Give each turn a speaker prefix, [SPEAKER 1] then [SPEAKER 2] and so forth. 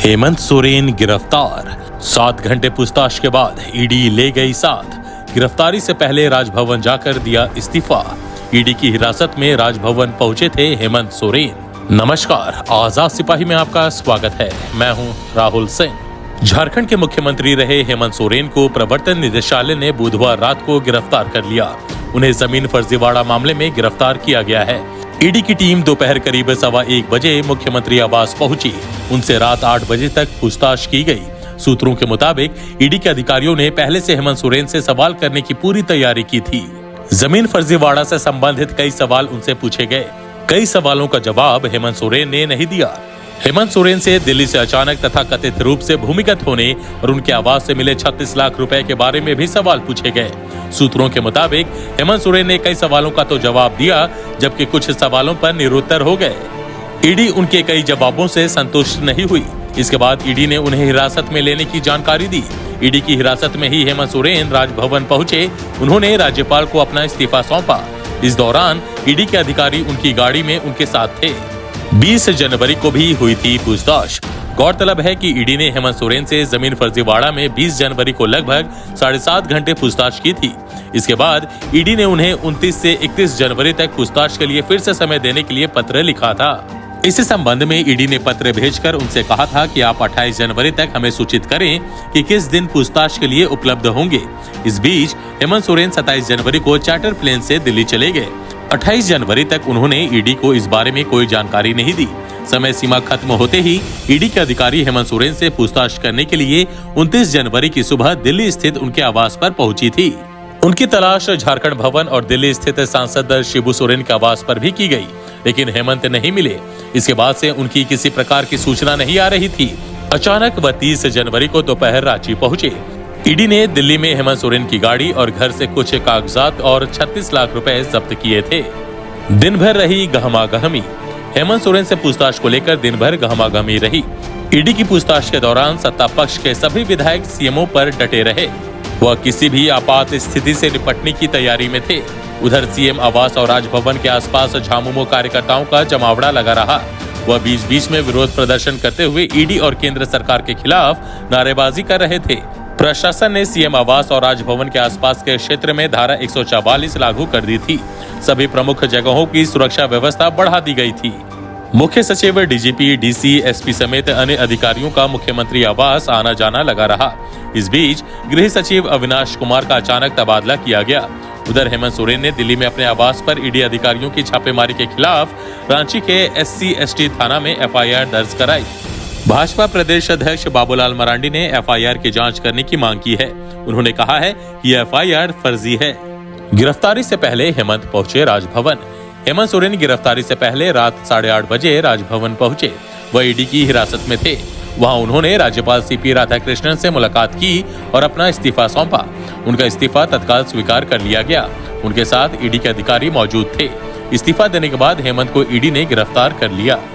[SPEAKER 1] हेमंत सोरेन गिरफ्तार। 7 घंटे पूछताछ के बाद ईडी ले गई साथ। गिरफ्तारी से पहले राजभवन जाकर दिया इस्तीफा। ईडी की हिरासत में राजभवन पहुंचे थे हेमंत सोरेन। नमस्कार, आजाद सिपाही में आपका स्वागत है। मैं हूं राहुल सिंह। झारखंड के मुख्यमंत्री रहे हेमंत सोरेन को प्रवर्तन निदेशालय ने बुधवार रात को गिरफ्तार कर लिया। उन्हें जमीन फर्जीवाड़ा मामले में गिरफ्तार किया गया है। ईडी की टीम दोपहर करीब 1:15 बजे मुख्यमंत्री आवास पहुंची। उनसे रात 8 बजे तक पूछताछ की गई। सूत्रों के मुताबिक ईडी के अधिकारियों ने पहले से हेमंत सोरेन से सवाल करने की पूरी तैयारी की थी। जमीन फर्जीवाड़ा से संबंधित कई सवाल उनसे पूछे गए। कई सवालों का जवाब हेमंत सोरेन ने नहीं दिया। हेमंत सोरेन से दिल्ली से अचानक तथा कथित रूप से भूमिगत होने और उनके आवास से मिले 36 लाख रुपए के बारे में भी सवाल पूछे गए। सूत्रों के मुताबिक हेमंत सोरेन ने कई सवालों का तो जवाब दिया, जबकि कुछ सवालों पर निरुत्तर हो गए। ईडी उनके कई जवाबों से संतुष्ट नहीं हुई। इसके बाद ईडी ने उन्हें हिरासत में लेने की जानकारी दी। ईडी की हिरासत में ही हेमंत सोरेन राजभवन पहुंचे। उन्होंने राज्यपाल को अपना इस्तीफा सौंपा। इस दौरान ईडी के अधिकारी उनकी गाड़ी में उनके साथ थे। 20 जनवरी को भी हुई थी पूछताछ। गौरतलब है कि ईडी ने हेमंत सोरेन से जमीन फर्जीवाड़ा में 20 जनवरी को लगभग 7.5 घंटे पूछताछ की थी। इसके बाद ईडी ने उन्हें 29 से 31 जनवरी तक पूछताछ के लिए फिर से समय देने के लिए पत्र लिखा था। इस संबंध में ईडी ने पत्र भेजकर उनसे कहा था कि आप 28 जनवरी तक हमें सूचित करें कि किस दिन पूछताछ के लिए उपलब्ध होंगे। इस बीच हेमंत सोरेन 27 जनवरी को चार्टर प्लेन से दिल्ली चले गए। 28 जनवरी तक उन्होंने ईडी को इस बारे में कोई जानकारी नहीं दी। समय सीमा खत्म होते ही ईडी के अधिकारी हेमंत सोरेन से पूछताछ करने के लिए 29 जनवरी की सुबह दिल्ली स्थित उनके आवास पर पहुंची थी। उनकी तलाश झारखंड भवन और दिल्ली स्थित सांसद शिबू सोरेन के आवास पर भी की गई, लेकिन हेमंत नहीं मिले। इसके बाद से उनकी किसी प्रकार की सूचना नहीं आ रही थी। अचानक वह 30 जनवरी को दोपहर रांची पहुंचे। ईडी ने दिल्ली में हेमंत सोरेन की गाड़ी और घर से कुछ कागजात और 36 लाख रुपए जब्त किए थे। दिन भर रही गहमागहमी। हेमंत सोरेन से पूछताछ को लेकर दिन भर गहमागहमी रही। ईडी की पूछताछ के दौरान सत्ता पक्ष के सभी विधायक सीएमओ पर डटे रहे। वह किसी भी आपात स्थिति से निपटने की तैयारी में थे। उधर सीएम आवास और राजभवन के आसपास झामुमो कार्यकर्ताओं का जमावड़ा लगा रहा। वह बीच बीच में विरोध प्रदर्शन करते हुए ईडी और केंद्र सरकार के खिलाफ नारेबाजी कर रहे थे। प्रशासन ने सीएम आवास और राजभवन के आसपास के क्षेत्र में धारा 144 लागू कर दी थी। सभी प्रमुख जगहों की सुरक्षा व्यवस्था बढ़ा दी गई थी। मुख्य सचिव, डीजीपी, डीसी, एसपी समेत अन्य अधिकारियों का मुख्यमंत्री आवास आना जाना लगा रहा। इस बीच गृह सचिव अविनाश कुमार का अचानक तबादला किया गया। उधर हेमंत सोरेन ने दिल्ली में अपने आवास पर ईडी अधिकारियों की छापेमारी के खिलाफ रांची के SC/ST थाना में FIR दर्ज कराई। भाजपा प्रदेश अध्यक्ष बाबूलाल मरांडी ने FIR की जांच करने की मांग की है। उन्होंने कहा है कि FIR फर्जी है। गिरफ्तारी से पहले हेमंत पहुंचे राजभवन। हेमंत सोरेन गिरफ्तारी से पहले रात 8:30 बजे राजभवन पहुंचे। वह ईडी की हिरासत में थे। वहां उन्होंने राज्यपाल CP राधाकृष्णन से मुलाकात की और अपना इस्तीफा सौंपा। उनका इस्तीफा तत्काल स्वीकार कर लिया गया। उनके साथ ईडी के अधिकारी मौजूद थे। इस्तीफा देने के बाद हेमंत को ईडी ने गिरफ्तार कर लिया।